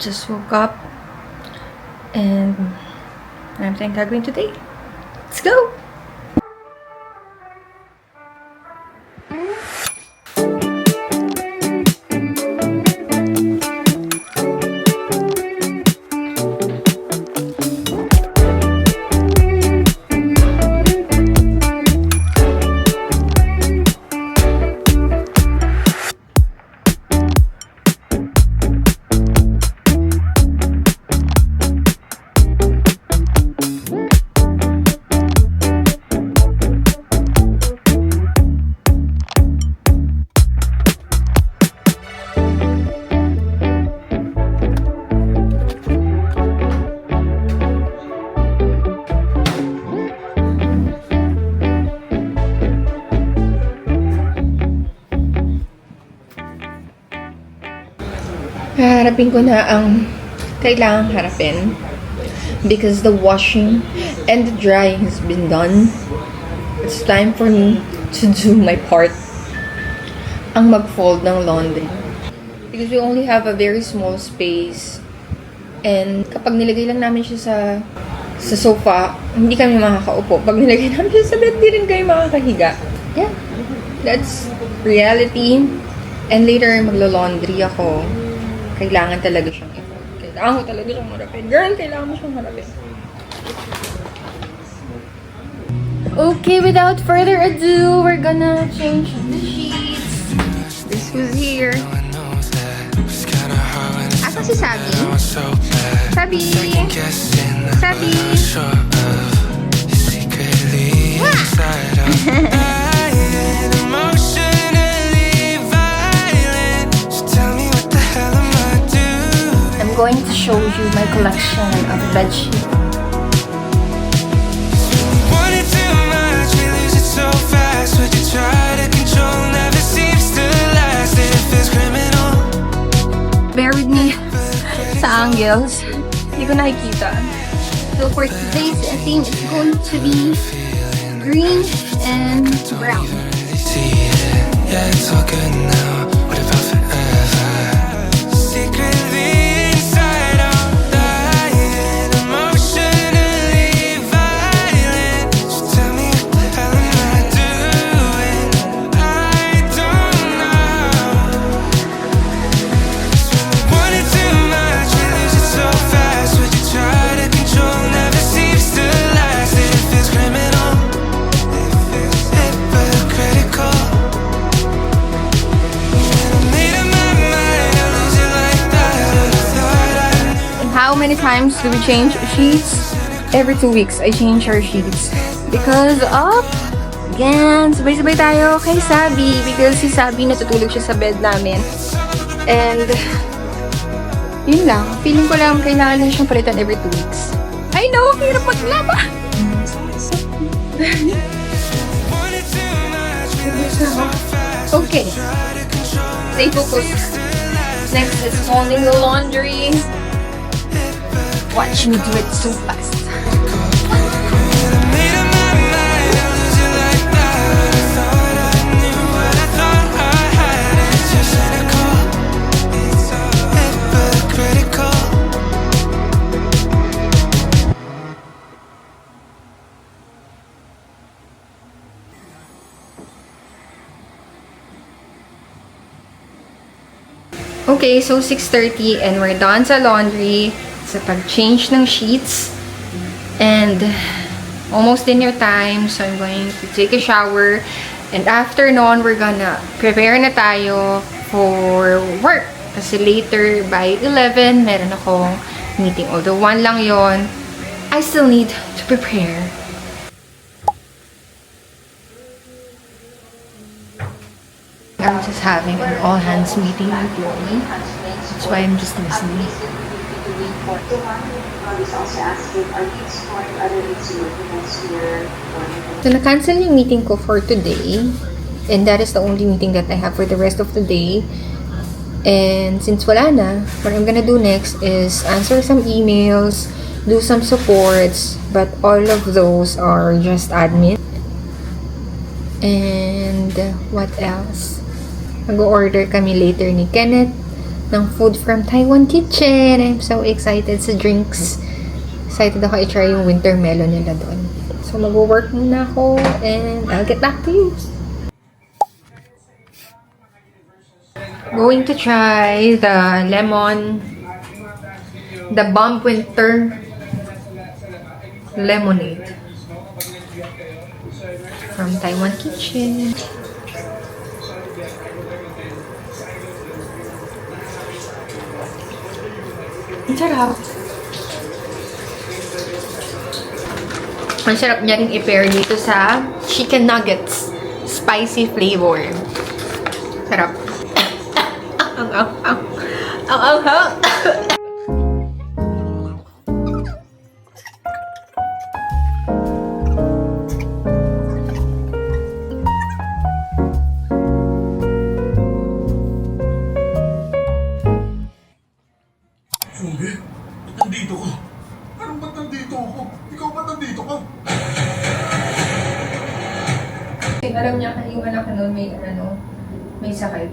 just woke up and I'm thinking gagawin today. Let's go! Harapin ko na ang kailangang harapin because the washing and the drying has been done. It's time for me to do my part. Ang mag-fold ng laundry. Because we only have a very small space. And kapag nilagay lang namin siya sa sofa, hindi kami makakaupo. Pag nilagay namin siya sa bed, di rin kayo makakahiga. Yeah. That's reality. And later, maglo-laundry ako. Kailangan talaga siyang i-fold. Kailangan ko talaga siyang harapin. Girl, kailangan mo siyang harapin. Okay, without further ado, we're gonna change the sheets. This was here. Asa si Sabi? Sabi! Sabi! I'm going to show you my collection of bedsheets. Bear with me sa angles. Hindi ko nakikita. So for today's theme, it's going to be green and brown. Yeah, it's all good now. What about forever? Secretly inside out, dying, emotionally violent. So tell me what the hell am I doing? I don't know. Wanted too much, we lose it so fast. What you try to control never seems to last. It feels criminal, it feels hypocritical. How many times do we change sheets? Every 2 weeks, I change our sheets. Because of, again, sabay-sabay tayo kay Sabi. Because si Sabi natutulog siya sa bed namin. And, yun lang. Feeling ko lang kailangan lang siyang palitan every 2 weeks. I know, hirap maglaba! Okay. Stay focused. Next is folding the laundry. Watch me do it so fast. Okay, so 6:30 and we're done sa laundry. Sa pag-change ng sheets. And almost dinner time. So I'm going to take a shower. And after nun, we're gonna prepare na tayo for work. Kasi later by 11, meron akong meeting. Although 1 lang yon, I still need to prepare. I'm just having an all-hands meeting with Lori. That's why I'm just listening. So, na-cancel yung meeting ko for today. And that is the only meeting that I have for the rest of the day. And since wala na, what I'm gonna do next is answer some emails, do some supports, but all of those are just admin. And what else? Mag-order kami later ni Kenneth ng food from Taiwan Kitchen. I'm so excited sa drinks. Excited ako i-try yung winter melon nila doon. So, mag-work muna ako and I'll get back to you. Going to try the Bomb Winter Lemonade from Taiwan Kitchen. Ang sarap. Ang sarap niya rin i-pair dito sa chicken nuggets. Spicy flavor. Sarap. Ang. Sugi, nandito ka. Anong ba't nandito ako? Ikaw ba't nandito ka? Alam niya yung anak ko noon may sakit.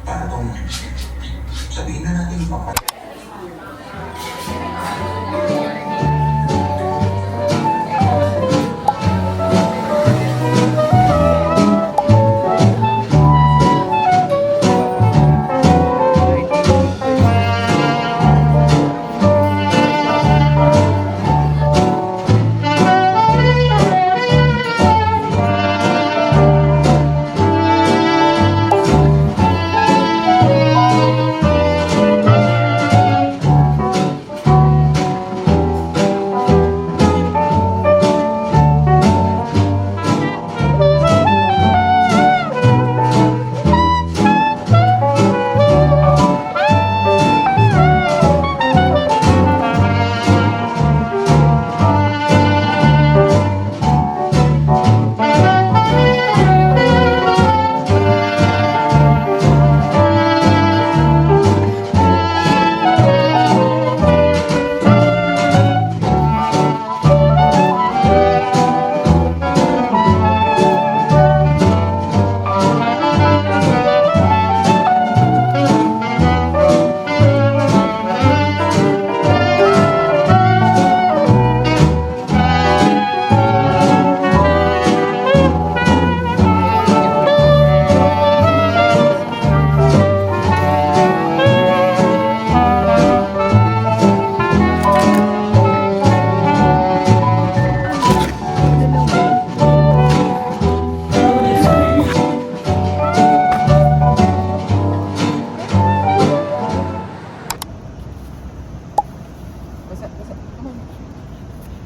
Para tong sabihin na natin ipapatay.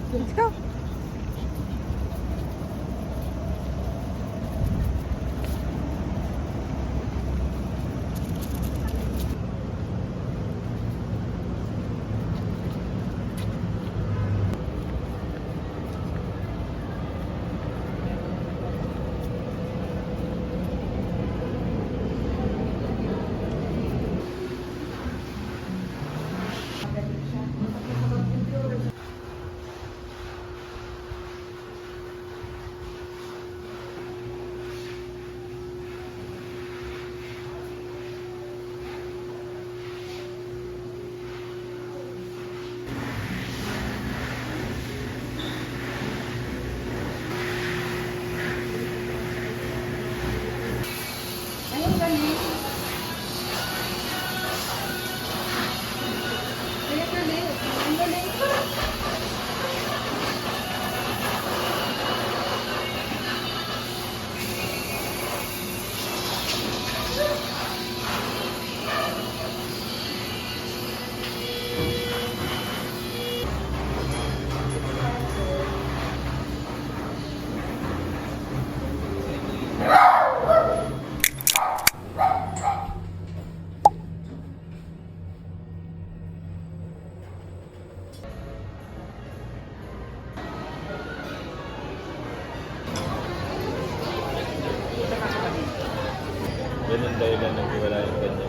Let's go. Yan ang dahilan ng wala yung kanya.